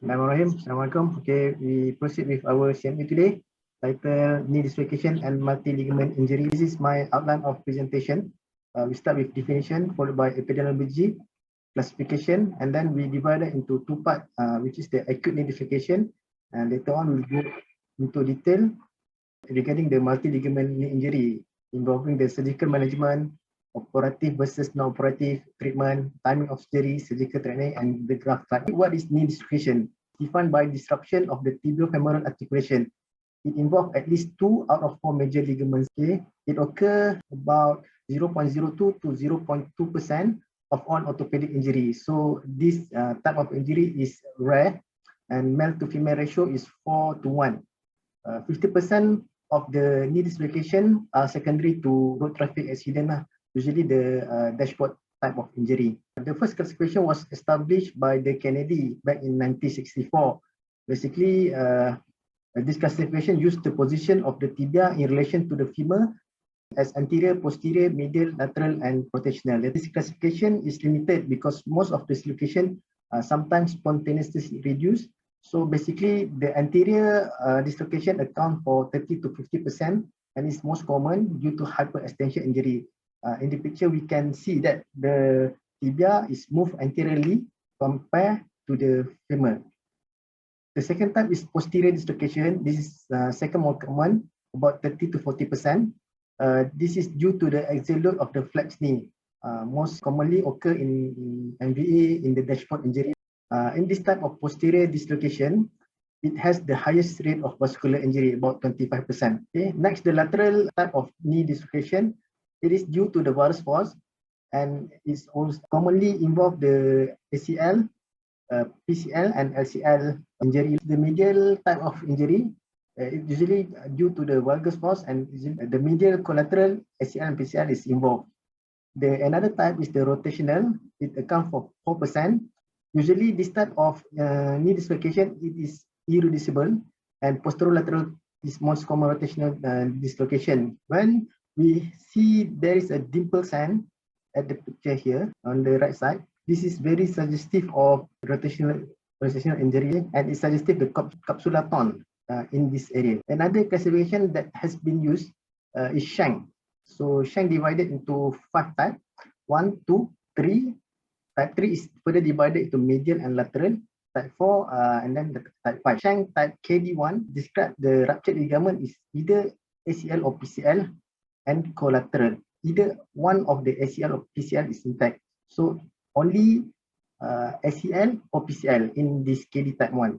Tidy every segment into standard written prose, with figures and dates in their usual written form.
Bismillahirrahmanirrahim. Assalamualaikum. Okay, we proceed with our CME today. Title: knee dislocation and multi-ligament injury. This is my outline of presentation. We start with definition, followed by epidemiology, classification, and then we divide it into two parts, which is the acute knee dislocation, and later on we'll go into detail regarding the multi-ligament knee injury, involving the surgical management, operative versus non-operative treatment, timing of surgery, surgical training, and the graft type. What is knee dislocation? Defined by disruption of the tibiofemoral articulation. It involves at least 2 out of 4 major ligaments. Okay? It occurs about 0.02 to 0.2% of all orthopedic injuries. So this type of injury is rare, and male to female ratio is 4 to 1. 50% of the knee dislocation are secondary to road traffic accident, usually the dashboard type of injury. The first classification was established by the Kennedy back in 1964. Basically, this classification used the position of the tibia in relation to the femur as anterior, posterior, medial, lateral, and rotational. This classification is limited because most of the dislocation sometimes spontaneously reduced. So basically, the anterior dislocation account for 30 to 50% and is most common due to hyperextension injury. In the picture, we can see that the tibia is moved anteriorly compared to the femur. The second type is posterior dislocation. This is second more common, about 30 to 40%. This is due to the axial load of the flex knee. Most commonly occur in MVA in the dashboard injury. In this type of posterior dislocation, it has the highest rate of vascular injury, about 25%. Okay. Next, the lateral type of knee dislocation. It is due to the varus force and is also commonly involve the ACL, PCL, and LCL injury. The medial type of injury is usually due to the valgus force, and the medial collateral ACL and PCL is involved. Another type is the rotational. It accounts for 4%. Usually, this type of knee dislocation, it is irreducible, and posterolateral is most common rotational dislocation. When we see there is a dimple sign at the picture here on the right side, this is very suggestive of rotational injury, and it suggestive the capsular torn in this area. Another classification that has been used is shank. So shank divided into 5 types: 1, 2, 3. Type 3 is further divided into medial and lateral. Type 4 and then the type 5. Shank type KD1 describe the ruptured ligament is either ACL or PCL and collateral. Either one of the ACL or PCL is intact. So only ACL or PCL in this KD type 1.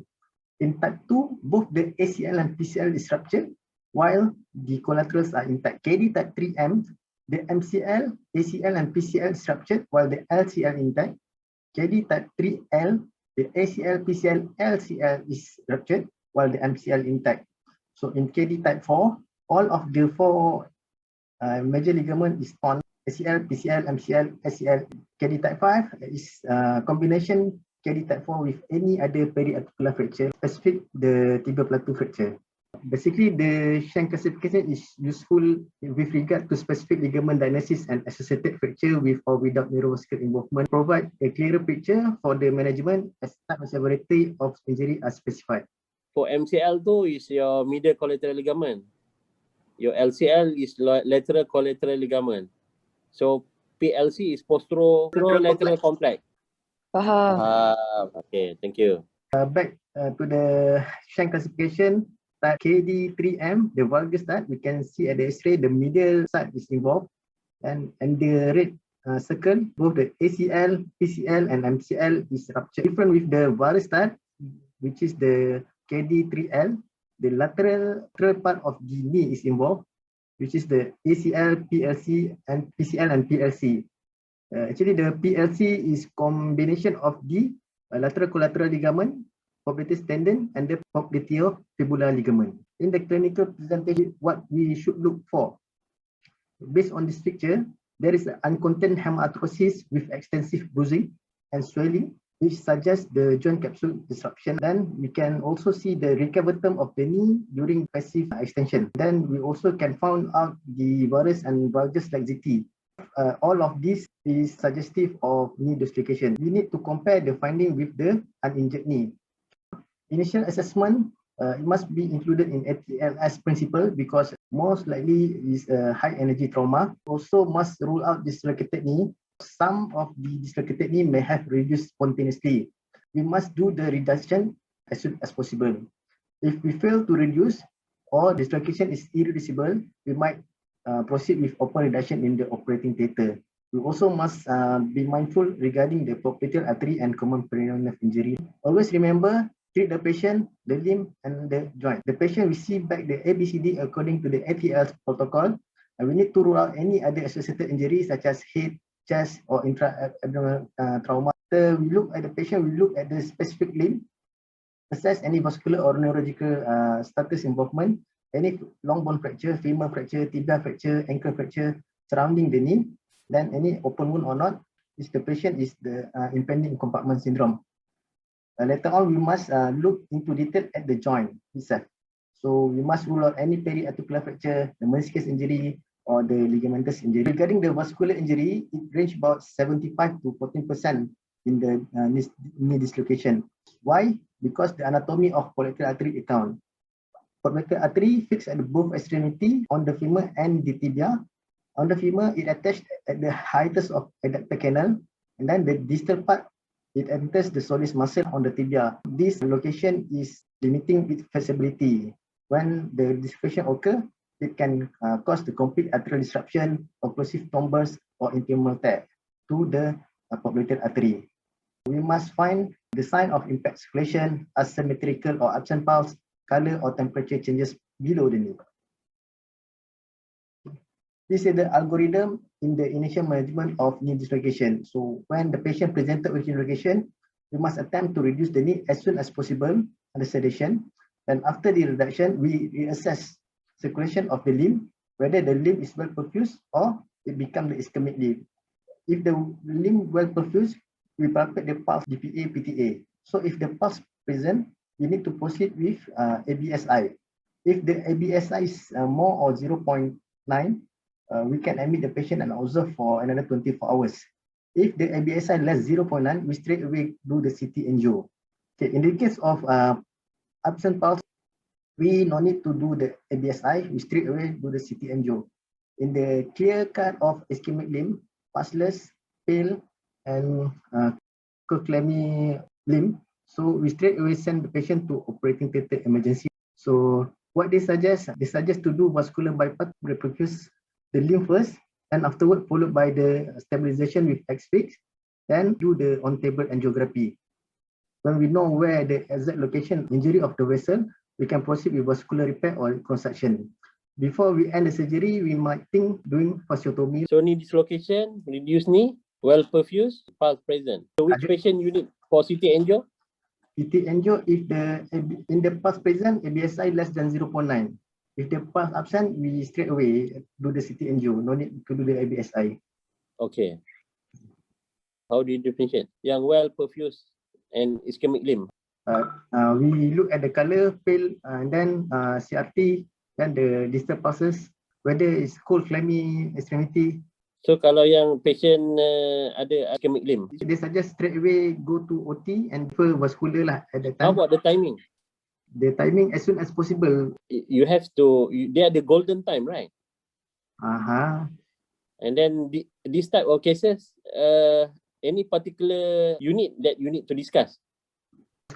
In type 2, both the ACL and PCL is ruptured while the collaterals are intact. KD type 3M, the MCL, ACL, and PCL is ruptured while the LCL intact. KD type 3L, the ACL, PCL, LCL is ruptured while the MCL intact. So in KD type 4, all of the 4 major ligament is torn: ACL, PCL, MCL, ACL. KD type 5 is combination KD type 4 with any other periarticular fracture, specific the tibial plateau fracture. Basically, the shank classification is useful with regard to specific ligament diagnosis and associated fracture with or without neurovascular involvement. Provide a clearer picture for the management as type and severity of injury are specified. For MCL tu is your medial collateral ligament. Your LCL is lateral collateral ligament. So PLC is posterolateral complex. Okay, thank you. Back to the shank classification, type KD3M, the valgus type, we can see at the X-ray the medial side is involved, and the red circle, both the ACL, PCL, and MCL is ruptured. Different with the varus type, which is the KD3L, the lateral part of the knee is involved, which is the ACL, PLC, and PCL and PLC. Actually, the PLC is combination of the lateral collateral ligament, popliteus tendon, and the popliteofibular ligament. In the clinical presentation, what we should look for, based on this picture, there is an uncontained hemarthrosis with extensive bruising and swelling, which suggests the joint capsule disruption. Then we can also see the recovered term of the knee during passive extension. Then we also can find out the varus and valgus laxity. All of this is suggestive of knee dislocation. We need to compare the finding with the uninjured knee. Initial assessment it must be included in ATLS principle because most likely is a high energy trauma. Also must rule out dislocated knee. Some of the dislocated knee may have reduced spontaneously. We must do the reduction as soon as possible. If we fail to reduce or dislocation is irreversible, we might proceed with open reduction in the operating theatre. We also must be mindful regarding the popliteal artery and common peroneal nerve injury. Always remember, treat the patient, the limb, and the joint. The patient receive back the ABCD according to the ATL protocol, and we need to rule out any other associated injuries such as head, chest, or intra-abdominal trauma. After we look at the patient, we look at the specific limb, assess any vascular or neurological status involvement, any long bone fracture, femur fracture, tibia fracture, ankle fracture surrounding the knee, then any open wound or not, if the patient is the impending compartment syndrome. Later on, we must look into detail at the joint itself. So we must rule out any periarticular fracture, the meniscus injury, or the ligamentous injury. Regarding the vascular injury, it ranges about 75 to 14% in the knee dislocation. Why? Because the anatomy of popliteal artery account. Popliteal artery fixed at both extremity on the femur and the tibia. On the femur, it attached at the hiatus of adductor canal, and then the distal part, it enters the soleus muscle on the tibia. This location is limiting its flexibility. When the dislocation occurs, it can cause the complete arterial disruption, occlusive thrombus, or intimal tear to the popliteal artery. We must find the sign of impact circulation, asymmetrical or absent pulse, color or temperature changes below the knee. This is the algorithm in the initial management of knee dislocation. So when the patient presented with dislocation, we must attempt to reduce the knee as soon as possible under sedation. And after the reduction, we reassess circulation of the limb, whether the limb is well perfused or it becomes the ischemic limb. If the limb well perfused, we palpate the pulse DPA, PTA. So if the pulse present, we need to proceed with ABSI. If the ABSI is more or 0.9, we can admit the patient and observe for another 24 hours. If the ABSI less 0.9, we straight away do the CT angio. Okay, in the case of absent pulse, we no need to do the ABSI, we straight away do the CT angio. In the clear cut of ischemic limb, pulseless, pale, and clammy limb, so we straight away send the patient to operating theatre emergency. So what they suggest to do vascular bypass, reperfuse the limb first, and afterward followed by the stabilization with X-fix, then do the on-table angiography. When we know where the exact location injury of the vessel, we can proceed with vascular repair or reconstruction. Before we end the surgery, we might think doing fasciotomy. So knee dislocation, reduced knee, well perfused, pulse present. So which patient you need for CT angio? CT angio, if in the pulse present, ABSI less than 0.9. If the pulse absent, we straight away do the CT angio, no need to do the ABSI. Okay. How do you differentiate? Yang well perfused and ischemic limb. We look at the color, pale, and then CRT, then the distal pulses, whether it's cold, clammy extremity. So kalau yang patient ada ischemic limb, they suggest straight away go to OT and for vascular lah at that time. How about the timing? The timing as soon as possible. You have to, they are the golden time, right? And then this type of cases, any particular unit that you need to discuss?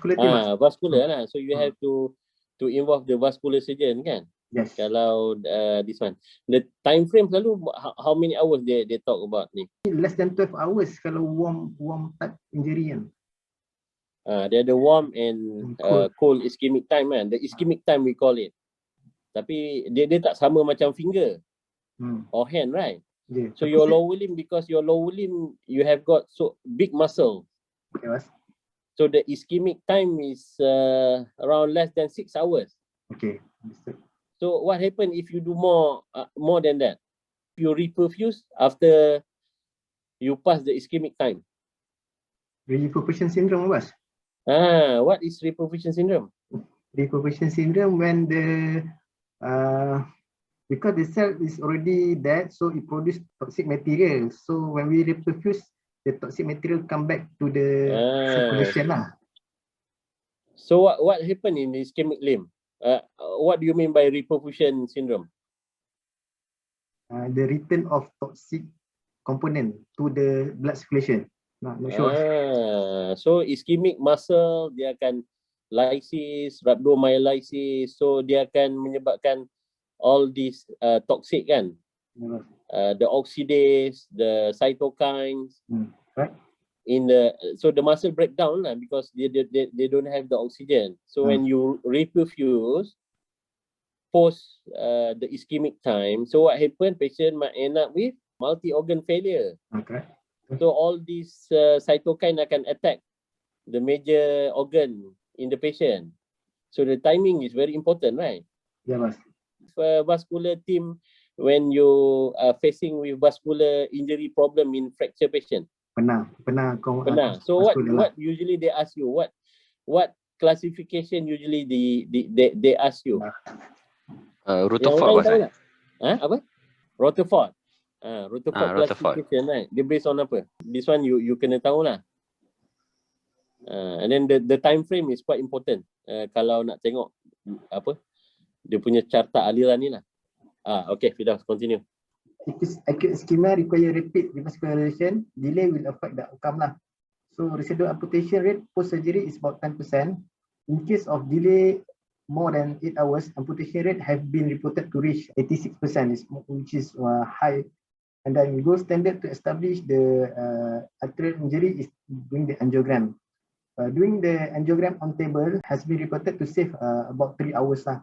Vascular lah. So you have to involve the vascular surgeon, kan? Yes. Kalau this one, the time frame selalu how many hours they talk about ni? Less than 12 hours kalau warm type injury kan. They ada warm and cold ischemic time kan. The ischemic time we call it. Tapi dia tak sama macam finger or hand, right? Yeah. So your lower limb, because your lower limb you have got so big muscle. Yes. So the ischemic time is around less than 6 hours. Okay. Understood. So what happen if you do more than that? If you reperfuse after you pass the ischemic time. Reperfusion syndrome, boss. What is reperfusion syndrome? Reperfusion syndrome when the because the cell is already dead, so it produces toxic material. So when we reperfuse, the toxic material come back to the circulation lah. So what happened in ischemic limb? What do you mean by reperfusion syndrome? The return of toxic component to the blood circulation. Not sure. So ischemic muscle dia akan lysis, rhabdomyolysis, so dia akan menyebabkan all these toxic kan, the oxidase, the cytokines, right? in the so the muscle break down lah, because they don't have the oxygen. So when you reperfuse post the ischemic time, so what happen, patient might end up with multi-organ failure. Okay. So all these cytokine akan attack the major organ in the patient. So the timing is very important, right? Yeah, mas. Vascular team, when you are facing with vascular injury problem in fracture patient. Pernah. So what usually they ask you? What classification usually they ask you? Rutherford pasal. Apa? Rutherford. Rutherford classification, right? Dia based on apa? This one you kena tahu lah. And then the time frame is quite important. Kalau nak tengok apa dia punya carta aliran ni lah. Okay, Firdaus, continue. Acute ischemia require rapid revascularization. Delay will affect the outcome lah. So residual amputation rate post surgery is about 10%. In case of delay more than 8 hours, amputation rate have been reported to reach 86%, which is high. And then gold standard to establish the arterial injury is doing the angiogram. Doing the angiogram on table has been reported to save about 3 hours lah.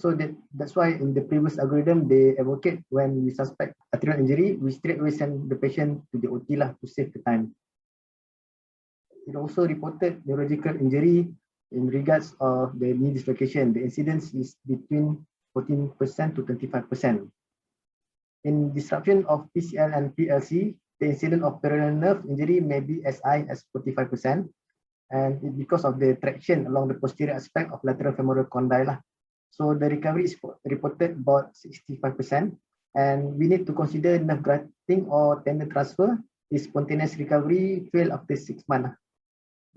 So that's why in the previous algorithm they advocate when we suspect arterial injury, we straight away send the patient to the OT lah to save the time. It also reported neurological injury in regards of the knee dislocation. The incidence is between 14% to 25%. In disruption of PCL and PLC, the incidence of peroneal nerve injury may be as high as 45%, and because of the traction along the posterior aspect of lateral femoral condyle lah. So the recovery is reported about 65%, and we need to consider nerve grafting or tendon transfer. Is spontaneous recovery fail after 6 months.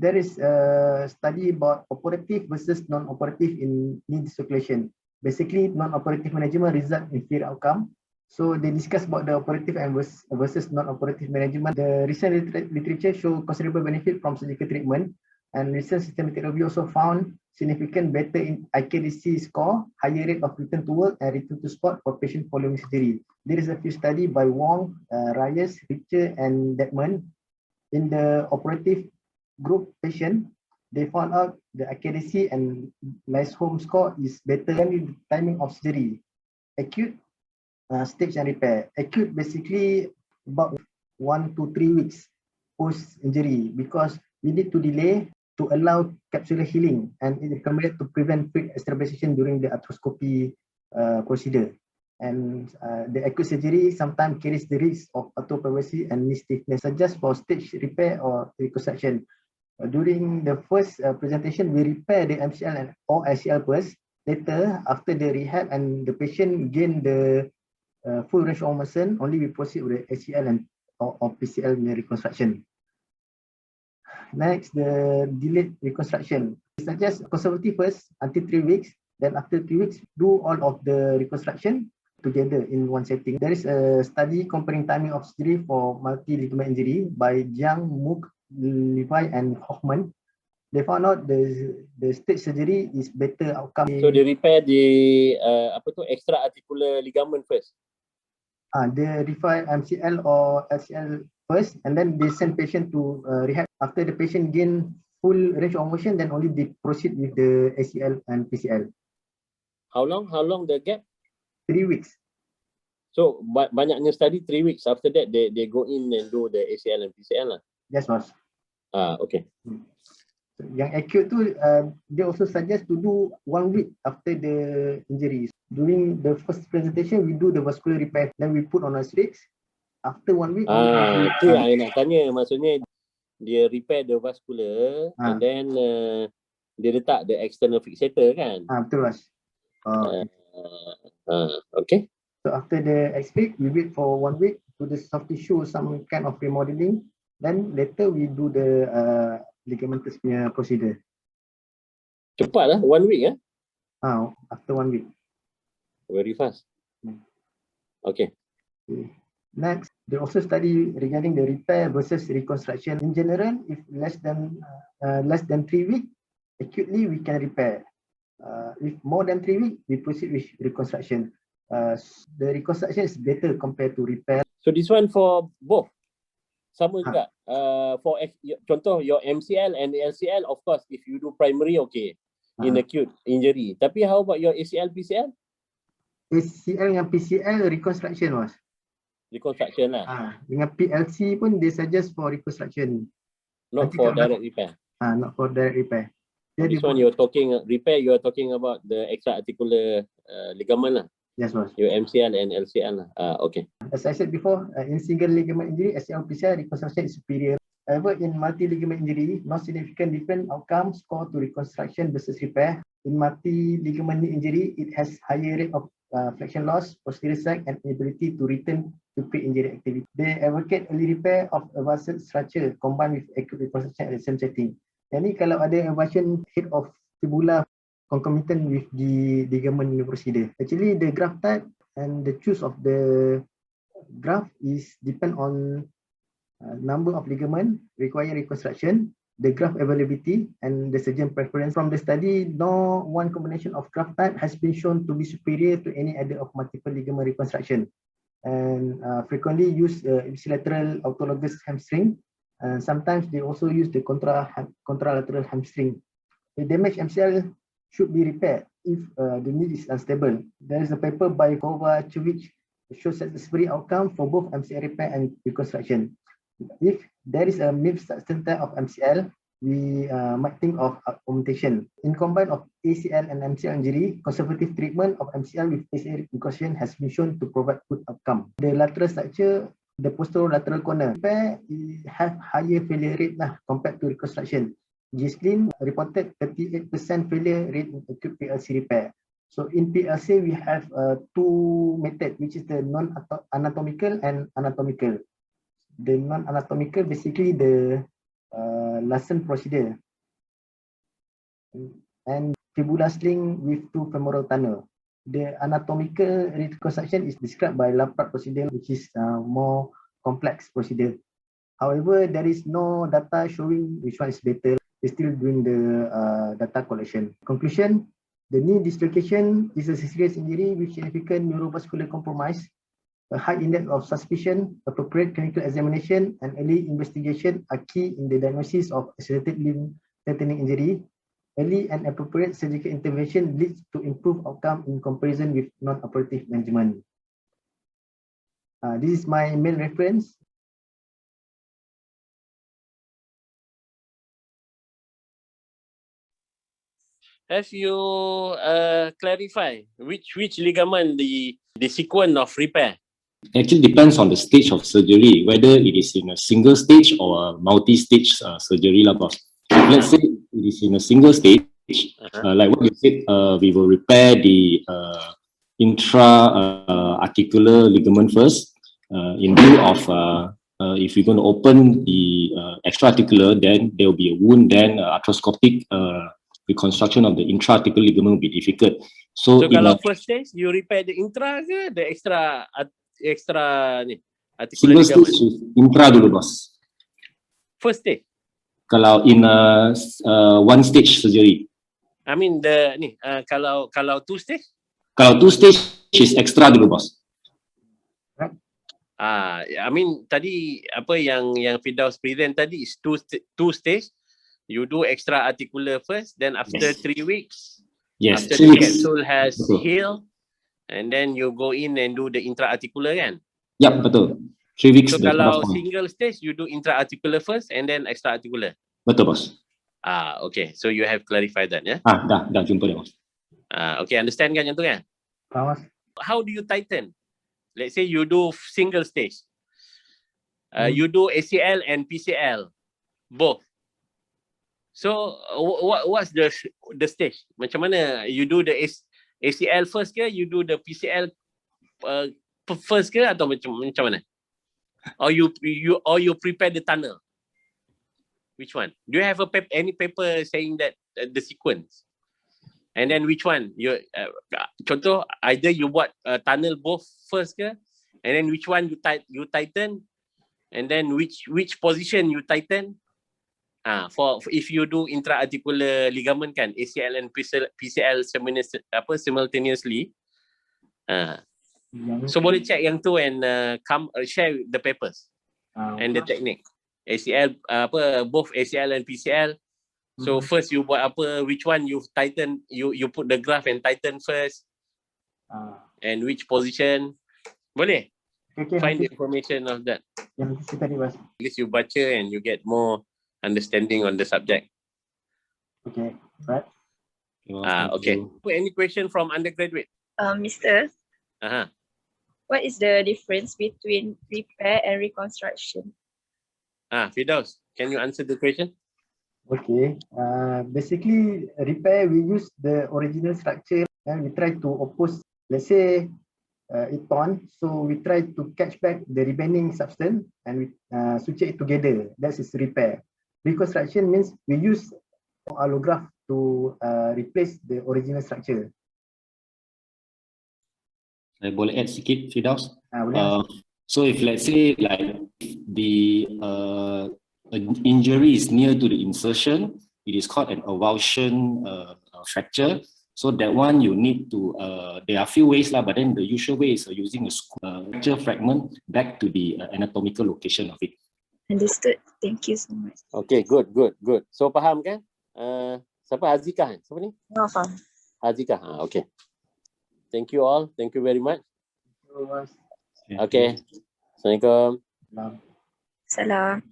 There is a study about operative versus non-operative in knee circulation. Basically, non-operative management result in inferior outcome. So they discuss about the operative and versus non-operative management. The recent literature show considerable benefit from surgical treatment, and recent systematic review also found significant better in IKDC score, higher rate of return to work and return to sport for patient following surgery. There is a few study by Wong, Reyes, Richter, and Detman. In the operative group patient, they found out the IKDC and nice home score is better than the timing of surgery. Acute, stage and repair. Acute basically about 1 to 3 weeks post injury, because we need to delay to allow capsular healing, and it recommended to prevent quick stabilization during the arthroscopy procedure. And the acute surgery sometimes carries the risk of arthroplasty and knee stiffness. Suggest for stage repair or reconstruction. During the first presentation, we repair the MCL and or ACL first. Later, after the rehab and the patient gain the full range of motion, only we proceed with the ACL and or PCL reconstruction. Next, the delayed reconstruction. We suggest conservative first until 3 weeks. Then after 3 weeks, do all of the reconstruction together in one setting. There is a study comparing timing of surgery for multi-ligament injury by Jiang, Mook, Levi, and Hoffman. They found out the stage surgery is better outcome. So they repair the extra articular ligament first. They repair MCL or LCL first, and then they send patient to rehab. After the patient gain full range of motion, then only they proceed with the ACL and PCL. How long the gap? 3 weeks. So banyaknya study 3 weeks. After that, they go in and do the ACL and PCL lah. Yes, Mas. Okay. Yang acute tu, they also suggest to do 1 week after the injuries. During the first presentation, we do the vascular repair, then we put on a strips. After 1 week, itu yang saya nak tanya. Maksudnya dia repair the vascular, and then dia letak the external fixator kan? Betul, Mas. Okay. So after the X-fix, we wait for 1 week to the soft tissue, some kind of remodeling. Then later we do the ligamentous punya procedure. Cepat lah, 1 week After 1 week. Very fast. Okay. Next, they also study regarding the repair versus reconstruction. In general, if less than 3 weeks, acutely we can repair. If more than 3 weeks, we proceed with reconstruction. The reconstruction is better compared to repair. So this one for both. Sama juga. Contoh your MCL and LCL, of course, if you do primary, okay, in acute injury. Tapi how about your ACL, PCL? ACL dengan PCL reconstruction was. Reconstruction lah. Dengan PLC pun they suggest for reconstruction. Not for direct repair. Not for direct repair. This one you're talking repair, you're talking about the extra-articular ligament lah. Yes, boss. Your MCL and LCL lah. Okay. As I said before, in single ligament injury, ACL, PCL reconstruction is superior. However, in multi-ligament injury, no significant different outcome score to reconstruction versus repair. In multi-ligament knee injury, it has higher rate of flexion loss, posterior sag, and inability to return to pre-injury activity. They advocate early repair of avulsed structure combined with acute reconstruction at the same setting. Yang ni kalau ada avulsion head of fibula concomitant with the ligament procedure. Actually, the graft type and the choose of the graft is depend on number of ligament require reconstruction, the graft availability, and the surgeon preference. From the study, no one combination of graft type has been shown to be superior to any other of multiple ligament reconstruction. And frequently use ipsilateral autologous hamstring. And sometimes they also use the contralateral hamstring. The damaged MCL should be repaired if the knee is unstable. There is a paper by Kovacevic shows satisfactory outcome for both MCL repair and reconstruction. If there is a mixed substance of MCL, we might think of augmentation. In combine of ACL and MCL injury, conservative treatment of MCL with ACL reconstruction has been shown to provide good outcome. The lateral structure, the posterolateral corner, repair have higher failure rate compared to reconstruction. Gislin reported 38% failure rate in acute PLC repair. So in PLC, we have two methods, which is the non-anatomical and anatomical. The non-anatomical, basically the Lassen procedure and fibula sling with two femoral tunnel. The anatomical reconstruction is described by Laprade procedure, which is more complex procedure. However, there is no data showing which one is better. They're still doing the data collection. Conclusion, the knee dislocation is a serious injury with significant neurovascular compromise. A high index of suspicion, appropriate clinical examination, and early investigation are key in the diagnosis of accelerated limb threatening injury. Early and appropriate surgical intervention leads to improved outcome in comparison with non-operative management. This is my main reference. Have you clarified which ligament the sequence of repair? Actually depends on the stage of surgery, whether it is in a single stage or a multi-stage surgery lah, boss. Let's say it is in a single stage, like what you said, we will repair the intra-articular ligament first. In view of if you're going to open the extra-articular, then there will be a wound, then arthroscopic reconstruction of the intra-articular ligament will be difficult. So kalau first stage, you repair the intra ke the extra ni articular single ligament? stage intra dulu, boss. First stage. Kalau in one stage surgery. I mean kalau two stage? Kalau two stage is extra dulu, boss. I mean tadi apa yang Firdaus present tadi is two stage. You do extra articular first, then after 3 weeks, after the capsule has healed, and then you go in and do the intra-articular kan? Yep, betul. 3 weeks. So kalau single stage, you do intra-articular first and then extra-articular? Betul, bos. Okay. So you have clarified that, ya? Dah jumpa dah, bos. Okay, understand kan yang tu kan? How do you tighten? Let's say you do single stage. You do ACL and PCL, both. So what's the stage? Macam mana you do the ACL first ke? You do the PCL first ke atau macam mana? Or you prepare the tunnel? Which one? Do you have any paper saying that the sequence? And then which one? Contoh, either you buat tunnel both first ke, and then which one you tighten, and then which position you tighten. For if you do intra-articular ligament kan, ACL and PCL simultaneously. So boleh check yang tu and share the papers and the technique. ACL both ACL and PCL. So first you buat which one you tighten, you put the graph and tighten first. And which position. Boleh? Okay, Find the information of that. Yang tadi was. At least you baca and you get more understanding on the subject. Okay, right. Okay. Any question from undergraduate? Mister, what is the difference between repair and reconstruction? Firdaus, can you answer the question? Okay, basically repair, we use the original structure and we try to oppose, let's say it torn, so we try to catch back the remaining substance and we suture it together. That is repair. Reconstruction means we use allograft to replace the original structure. Saya boleh add sikit, Firdaus. Boleh. So if let's say like the injury is near to the insertion, it is called an avulsion fracture. So that one you need to, there are a few ways lah, but then the usual way is using a fracture fragment back to the anatomical location of it. Understood. Thank you so much. Okay, good. So faham kan? Siapa? Azika? Siapa ni? Faham. Azika. Okay. Thank you all. Thank you very much. Okay. Assalamualaikum. Salam.